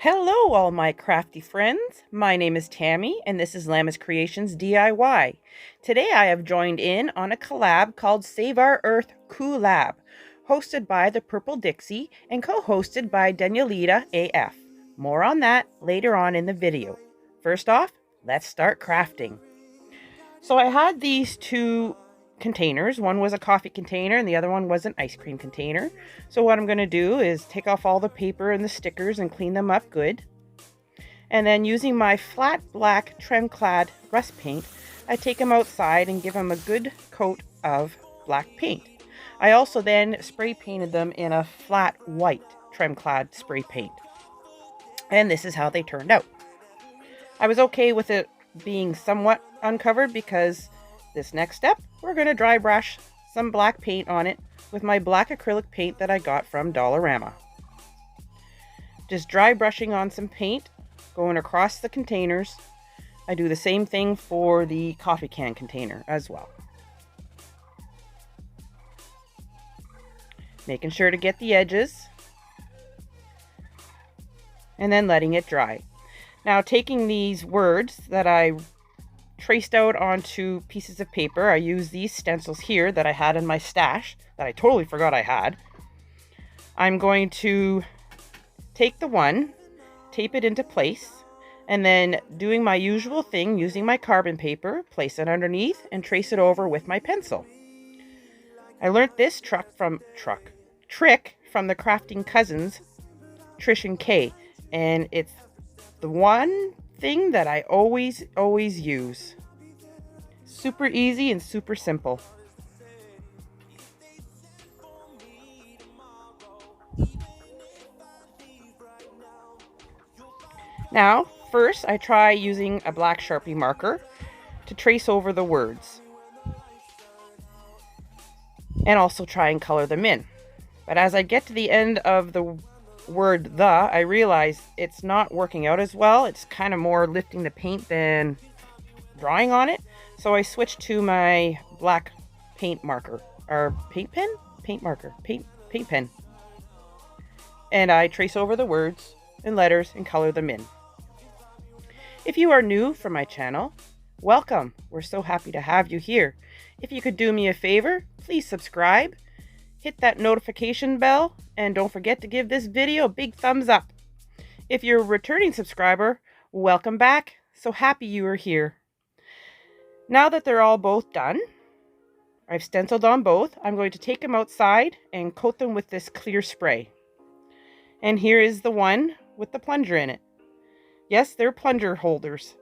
Hello all my crafty friends, my name is Tammy and this is Lammas Creations DIY. Today I have joined in on a collab called Save Our Earth Collab, hosted by the Purple Pixie and co-hosted by Daniellitta AF. More on that later on in the video. First off, let's start crafting. So I had these two containers. One was a coffee container and the other one was an ice cream container. So what I'm going to do is take off all the paper and the stickers and clean them up good. And then using my flat black Tremclad rust paint, I take them outside and give them a good coat of black paint. I also then spray painted them in a flat white Tremclad spray paint. And this is how they turned out. I was okay with it being somewhat uncovered because this next step, we're going to dry brush some black paint on it with my black acrylic paint that I got from Dollarama. Just dry brushing on some paint, going across the containers. I do the same thing for the coffee can container as well. Making sure to get the edges and then letting it dry. Now taking these words that I traced out onto pieces of paper, I use these stencils here that I had in my stash that I totally forgot I had. I'm going to take the one, tape it into place, and then doing my usual thing, using my carbon paper, place it underneath and trace it over with my pencil. I learned this trick from the Crafting Cousins, Trish and Kay, and it's the one thing that I always use. Super easy and super simple. Now, first I try using a black Sharpie marker to trace over the words. And also try and color them in. But as I get to the end of the word the, I realize it's not working out as well. It's kind of more lifting the paint than drawing on it. So I switched to my black paint marker, or paint pen? Paint marker, paint pen. And I trace over the words and letters and color them in. If you are new for my channel, welcome. We're so happy to have you here. If you could do me a favor, please subscribe, hit that notification bell, and don't forget to give this video a big thumbs up. If you're a returning subscriber, welcome back. So happy you are here. Now that they're all both done, I've stenciled on both. I'm going to take them outside and coat them with this clear spray. And here is the one with the plunger in it. Yes, they're plunger holders.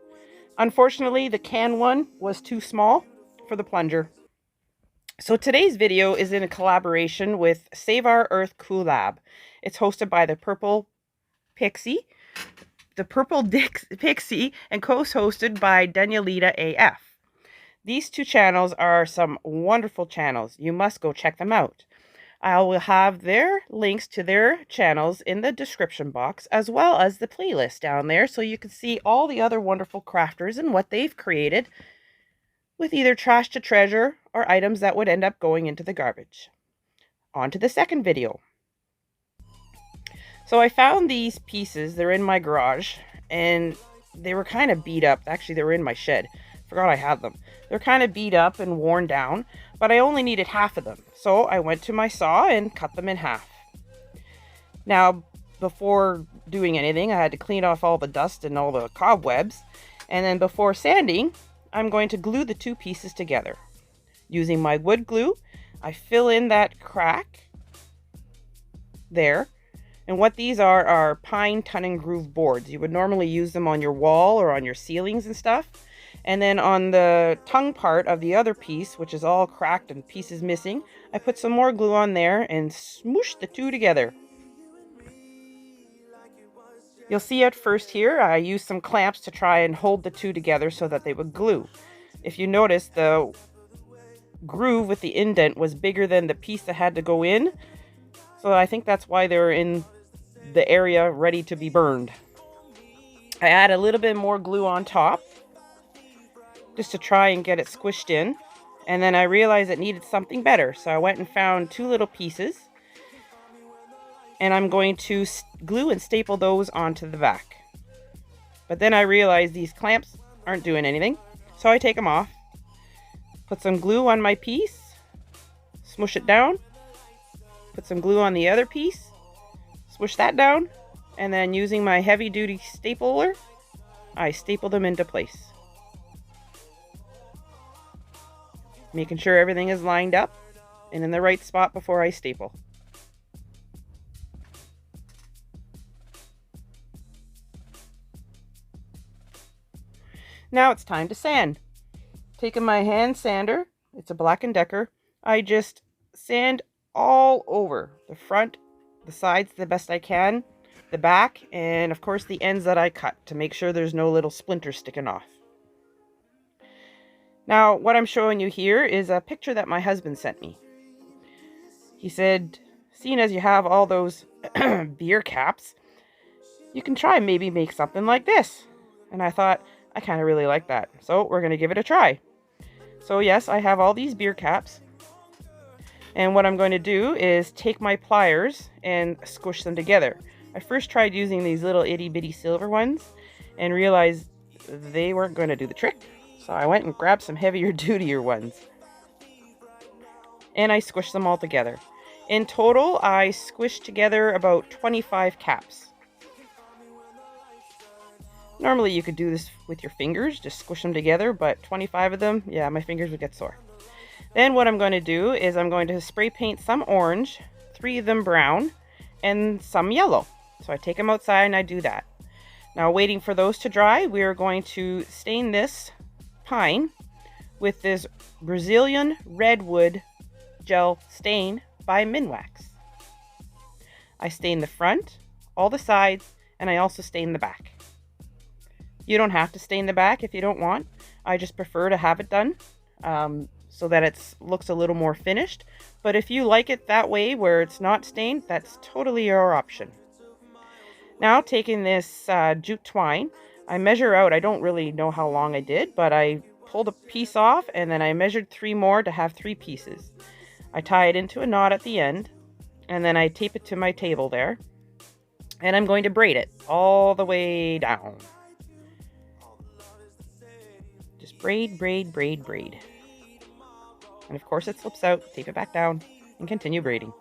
Unfortunately, the can one was too small for the plunger. So today's video is in a collaboration with Save Our Earth Collab. It's hosted by the Purple Pixie, and co-hosted by Daniellitta AF. These two channels are some wonderful channels. You must go check them out. I will have their links to their channels in the description box, as well as the playlist down there, so you can see all the other wonderful crafters and what they've created with either trash to treasure or items that would end up going into the garbage. On to the second video. So I found these pieces. They're in my garage and they were kind of beat up. Actually, they were in my shed. Forgot I had them. They're kind of beat up and worn down, but I only needed half of them. So I went to my saw and cut them in half. Now, before doing anything, I had to clean off all the dust and all the cobwebs. And then before sanding, I'm going to glue the two pieces together. Using my wood glue, I fill in that crack there. And what these are pine, ton, and groove boards. You would normally use them on your wall or on your ceilings and stuff. And then on the tongue part of the other piece, which is all cracked and pieces missing, I put some more glue on there and smoosh the two together. You'll see at first here, I used some clamps to try and hold the two together so that they would glue. If you notice, the groove with the indent was bigger than the piece that had to go in. So I think that's why they're in the area ready to be burned. I add a little bit more glue on top, just to try and get it squished in. And then I realized it needed something better. So I went and found two little pieces and I'm going to glue and staple those onto the back. But then I realized these clamps aren't doing anything, so I take them off, put some glue on my piece, smush it down, put some glue on the other piece, smush that down, and then using my heavy duty stapler, I staple them into place. Making sure everything is lined up and in the right spot before I staple. Now it's time to sand. Taking my hand sander, it's a Black & Decker, I just sand all over the front, the sides the best I can, the back, and of course the ends that I cut to make sure there's no little splinters sticking off. Now what I'm showing you here is a picture that my husband sent me. He said, seeing as you have all those beer caps, you can try and maybe make something like this. And I thought, I kind of really like that, so we're going to give it a try. So yes, I have all these beer caps, and what I'm going to do is take my pliers and squish them together. I first tried using these little itty bitty silver ones and realized they weren't going to do the trick, so I went and grabbed some heavier dutier ones and I squished them all together. In total, I squished together about 25 caps. Normally you could do this with your fingers, just squish them together, but 25 of them, yeah, my fingers would get sore. Then what I'm going to do is I'm going to spray paint some orange, 3 of them brown, and some yellow. So I take them outside and I do that. Now waiting for those to dry, we are going to stain this pine with this Brazilian redwood gel stain by Minwax. I stain the front, all the sides, and I also stain the back. You don't have to stain the back if you don't want. I just prefer to have it done so that it looks a little more finished. But if you like it that way where it's not stained, that's totally your option. Now taking this jute twine, I measure out, I don't really know how long I did, but I pulled a piece off and then I measured 3 more to have 3 pieces. I tie it into a knot at the end and then I tape it to my table there. And I'm going to braid it all the way down. Just braid, braid, braid, braid. And of course it slips out, tape it back down, and continue braiding.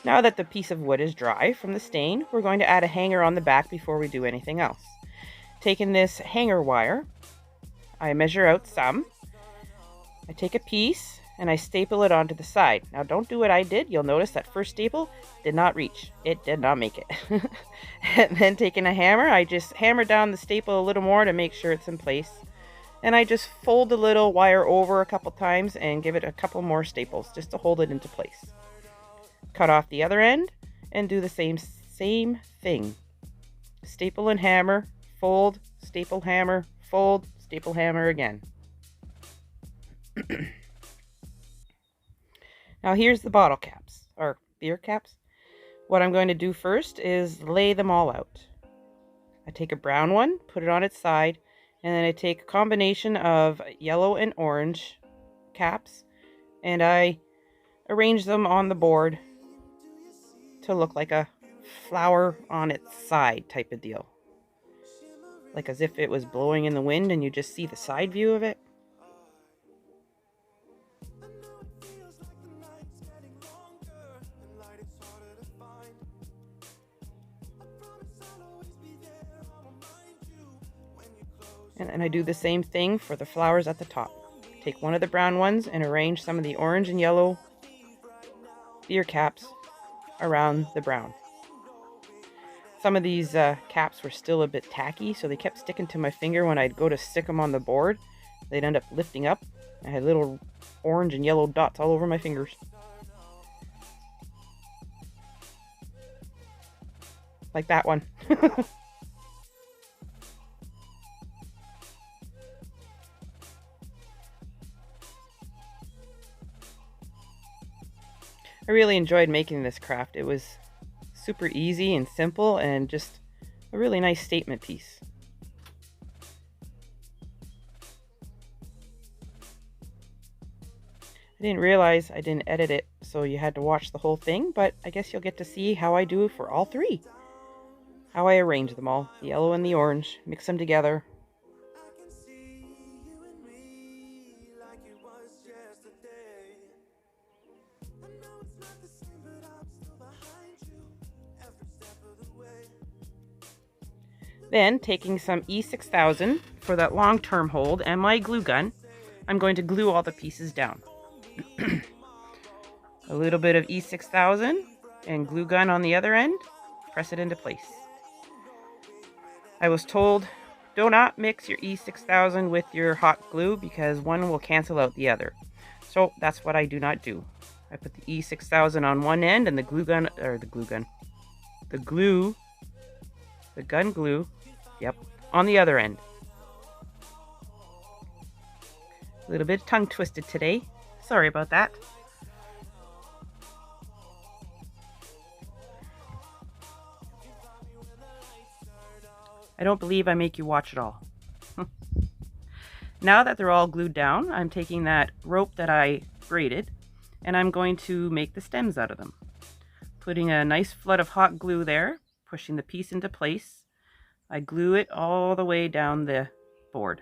Now that the piece of wood is dry from the stain, we're going to add a hanger on the back before we do anything else. Taking this hanger wire, I measure out some. I take a piece and I staple it onto the side. Now don't do what I did. You'll notice that first staple did not reach. It did not make it. And then taking a hammer, I just hammer down the staple a little more to make sure it's in place. And I just fold the little wire over a couple times and give it a couple more staples just to hold it into place. Cut off the other end and do the same thing. Staple and hammer, fold, staple, hammer, fold, staple, hammer again. Now here's the bottle caps, or beer caps. What I'm going to do first is lay them all out. I take a brown one, put it on its side, and then I take a combination of yellow and orange caps, and I arrange them on the board to look like a flower on its side type of deal. Like as if it was blowing in the wind and you just see the side view of it. And I do the same thing for the flowers at the top. Take one of the brown ones and arrange some of the orange and yellow beer caps around the brown. Some of these caps were still a bit tacky, so they kept sticking to my finger when I'd go to stick them on the board. They'd end up lifting up. I had little orange and yellow dots all over my fingers. Like that one. I really enjoyed making this craft. It was super easy and simple and just a really nice statement piece. I didn't realize I didn't edit it, so you had to watch the whole thing, but I guess you'll get to see how I do for all three. How I arrange them all, the yellow and the orange, mix them together. Then, taking some E6000 for that long-term hold and my glue gun, I'm going to glue all the pieces down. A little bit of E6000 and glue gun on the other end, press it into place. I was told, do not mix your E6000 with your hot glue because one will cancel out the other. So that's what I do not do. I put the E6000 on one end and the gun glue, on the other end. A little bit tongue twisted today. Sorry about that. I don't believe I make you watch it all. Now that they're all glued down, I'm taking that rope that I braided and I'm going to make the stems out of them. Putting a nice flood of hot glue there, pushing the piece into place. I glue it all the way down the board.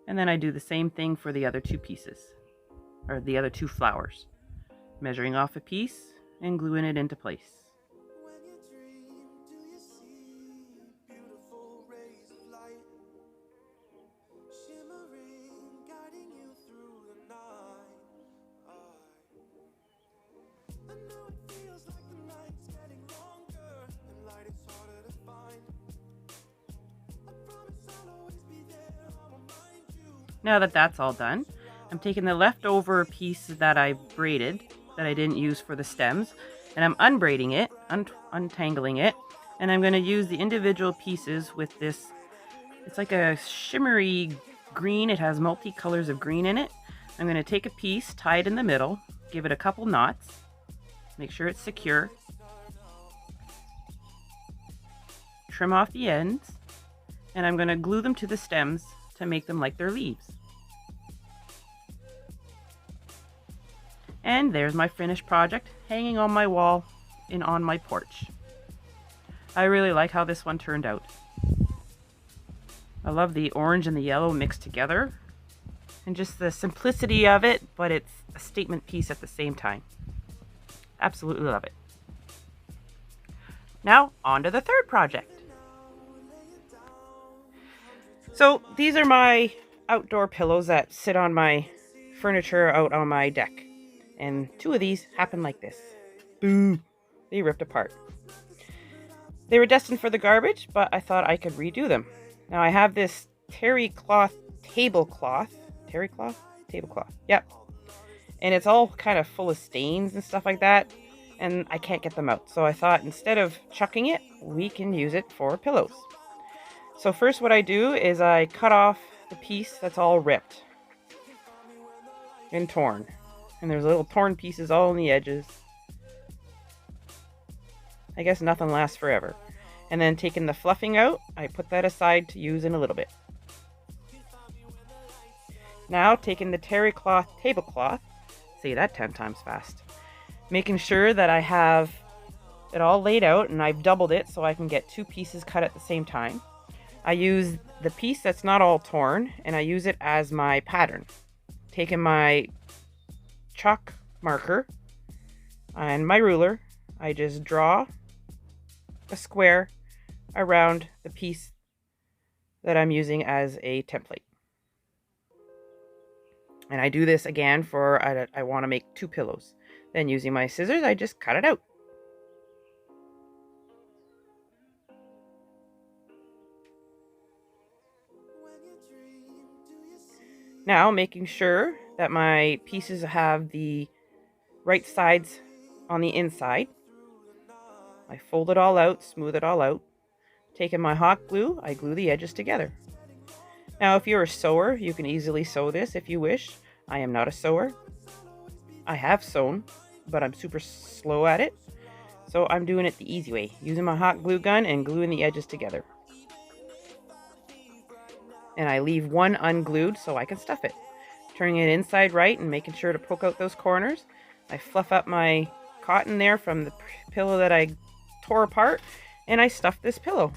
And then I do the same thing for the other two pieces, or the other two flowers. Measuring off a piece and gluing it into place. Now that that's all done, I'm taking the leftover piece that I braided, that I didn't use for the stems, and I'm unbraiding it, untangling it, and I'm going to use the individual pieces with this. It's like a shimmery green. It has multi-colors of green in it. I'm going to take a piece, tie it in the middle, give it a couple knots, make sure it's secure, trim off the ends, and I'm going to glue them to the stems to make them like their leaves. And there's my finished project hanging on my wall and on my porch. I really like how this one turned out. I love the orange and the yellow mixed together and just the simplicity of it, but it's a statement piece at the same time. Absolutely love it. Now on to the third project. So these are my outdoor pillows that sit on my furniture out on my deck. And two of these happened like this. Boo! They ripped apart. They were destined for the garbage, but I thought I could redo them. Now I have this terry cloth tablecloth. Terry cloth? Tablecloth. Yep. And it's all kind of full of stains and stuff like that. And I can't get them out. So I thought instead of chucking it, we can use it for pillows. So first what I do is I cut off the piece that's all ripped and torn. And there's little torn pieces all on the edges. I guess nothing lasts forever. And then taking the fluffing out, I put that aside to use in a little bit. Now taking the terry cloth tablecloth, say that 10 times fast, making sure that I have it all laid out and I've doubled it so I can get two pieces cut at the same time. I use the piece that's not all torn and I use it as my pattern. Taking my chalk marker and my ruler, I just draw a square around the piece that I'm using as a template. And I do this again for, I want to make two pillows. Then using my scissors, I just cut it out. Now making sure that my pieces have the right sides on the inside. I fold it all out, smooth it all out. Taking my hot glue, I glue the edges together. Now if you're a sewer, you can easily sew this if you wish. I am not a sewer. I have sewn, but I'm super slow at it. So I'm doing it the easy way, using my hot glue gun and gluing the edges together. And I leave one unglued so I can stuff it. turning it inside right and making sure to poke out those corners. I fluff up my cotton there from the pillow that I tore apart, and I stuff this pillow,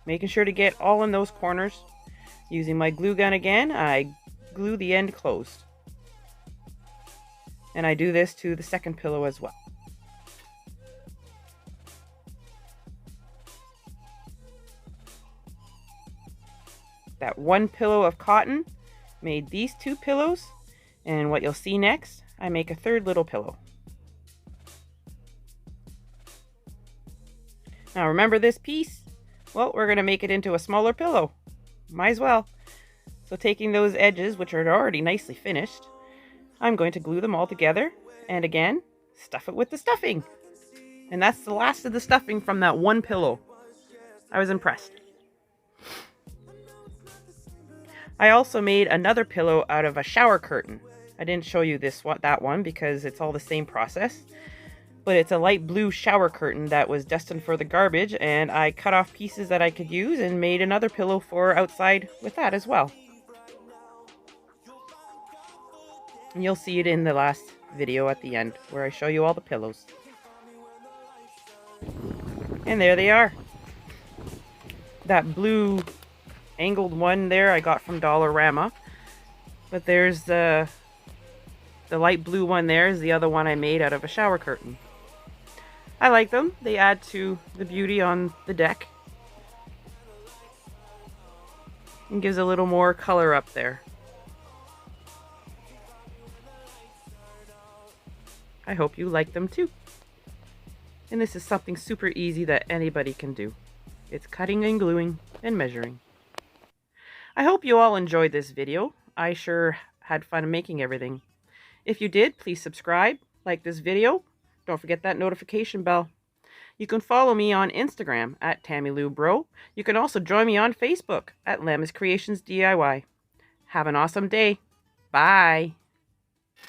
making sure to get all in those corners. Using my glue gun again, I glue the end closed. And I do this to the second pillow as well. That one pillow of cotton made these two pillows, and what you'll see next, I make a third little pillow. Now remember this piece? Well, we're going to make it into a smaller pillow. Might as well. So taking those edges, which are already nicely finished, I'm going to glue them all together, and again, stuff it with the stuffing. And that's the last of the stuffing from that one pillow. I was impressed. I also made another pillow out of a shower curtain. I didn't show you that one because it's all the same process. But it's a light blue shower curtain that was destined for the garbage, and I cut off pieces that I could use and made another pillow for outside with that as well. And you'll see it in the last video at the end where I show you all the pillows. And there they are. That blue angled one there I got from Dollarama, but there's the light blue one there is the other one I made out of a shower curtain. I like them. They add to the beauty on the deck and gives a little more color up there. I hope you like them too. And this is something super easy that anybody can do. It's cutting and gluing and measuring. I hope you all enjoyed this video. I sure had fun making everything. If you did, please subscribe, like this video. Don't forget that notification bell. You can follow me on Instagram at Tammy-Lou Breault. You can also join me on Facebook at Lem's Creations DIY. Have an awesome day. Bye.